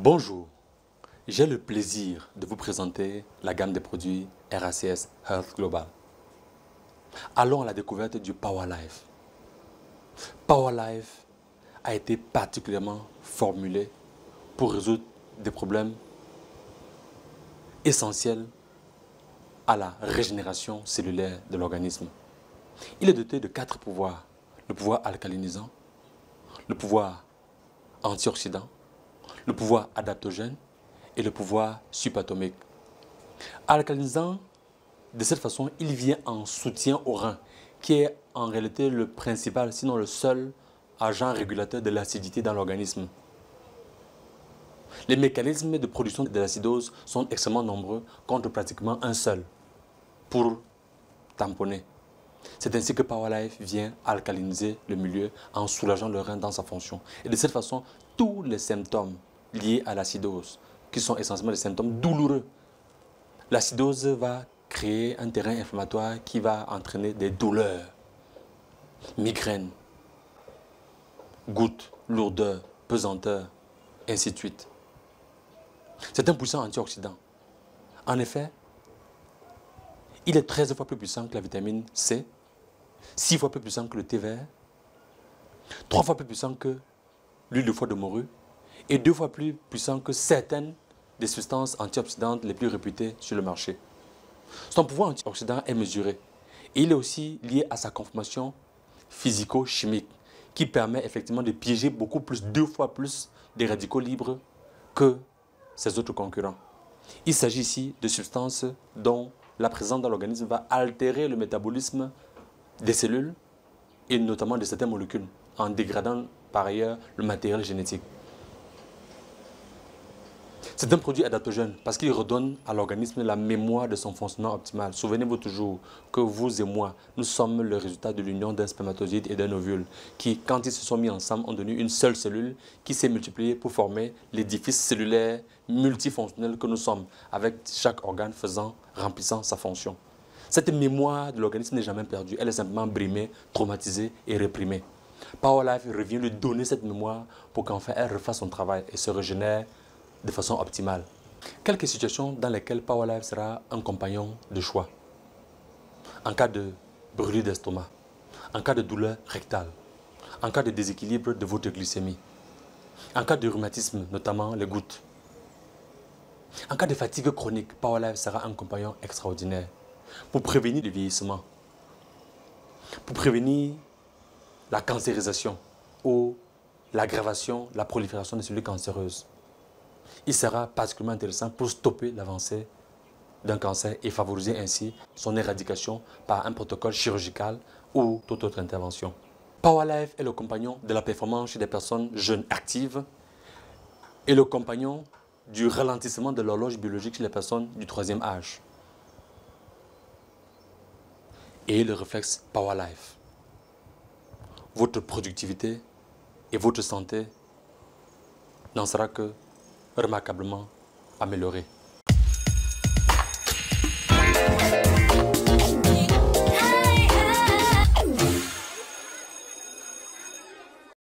Bonjour, j'ai le plaisir de vous présenter la gamme des produits RACS Health Global. Allons à la découverte du Power Life. Power Life a été particulièrement formulé pour résoudre des problèmes essentiels à la régénération cellulaire de l'organisme. Il est doté de 4 pouvoirs. Le pouvoir alcalinisant, le pouvoir antioxydant, le pouvoir adaptogène et le pouvoir subatomique. Alcalinisant, de cette façon, il vient en soutien au rein, qui est en réalité le principal, sinon le seul agent régulateur de l'acidité dans l'organisme. Les mécanismes de production de l'acidose sont extrêmement nombreux contre pratiquement un seul pour tamponner. C'est ainsi que PowerLife vient alcaliniser le milieu en soulageant le rein dans sa fonction. Et de cette façon, tous les symptômes liés à l'acidose, qui sont essentiellement des symptômes douloureux, l'acidose va créer un terrain inflammatoire qui va entraîner des douleurs, migraines, gouttes, lourdeur, pesanteur, ainsi de suite. C'est un puissant antioxydant. En effet, il est 13 fois plus puissant que la vitamine C, 6 fois plus puissant que le thé vert, 3 fois plus puissant que l'huile de foie de morue et 2 fois plus puissant que certaines des substances antioxydantes les plus réputées sur le marché. Son pouvoir antioxydant est mesuré et il est aussi lié à sa conformation physico-chimique qui permet effectivement de piéger beaucoup plus, 2 fois plus des radicaux libres que ses autres concurrents. Il s'agit ici de substances dont la présence dans l'organisme va altérer le métabolisme des cellules et notamment de certaines molécules en dégradant par ailleurs le matériel génétique. C'est un produit adaptogène parce qu'il redonne à l'organisme la mémoire de son fonctionnement optimal. Souvenez-vous toujours que vous et moi, nous sommes le résultat de l'union d'un spermatozoïde et d'un ovule qui, quand ils se sont mis ensemble, ont donné une seule cellule qui s'est multipliée pour former l'édifice cellulaire multifonctionnel que nous sommes, avec chaque organe remplissant sa fonction. Cette mémoire de l'organisme n'est jamais perdue, elle est simplement brimée, traumatisée et réprimée. PowerLife revient lui donner cette mémoire pour qu'enfin elle refasse son travail et se régénère de façon optimale. Quelques situations dans lesquelles PowerLife sera un compagnon de choix. En cas de brûlure d'estomac, en cas de douleur rectale, en cas de déséquilibre de votre glycémie, en cas de rhumatisme, notamment les gouttes. En cas de fatigue chronique, PowerLife sera un compagnon extraordinaire pour prévenir le vieillissement, pour prévenir la cancérisation ou l'aggravation, la prolifération des cellules cancéreuses. Il sera particulièrement intéressant pour stopper l'avancée d'un cancer et favoriser ainsi son éradication par un protocole chirurgical ou toute autre intervention. PowerLife est le compagnon de la performance chez des personnes jeunes actives et le compagnon du ralentissement de l'horloge biologique chez les personnes du 3e âge. Et le réflexe PowerLife. Votre productivité et votre santé n'en sera que remarquablement améliorée.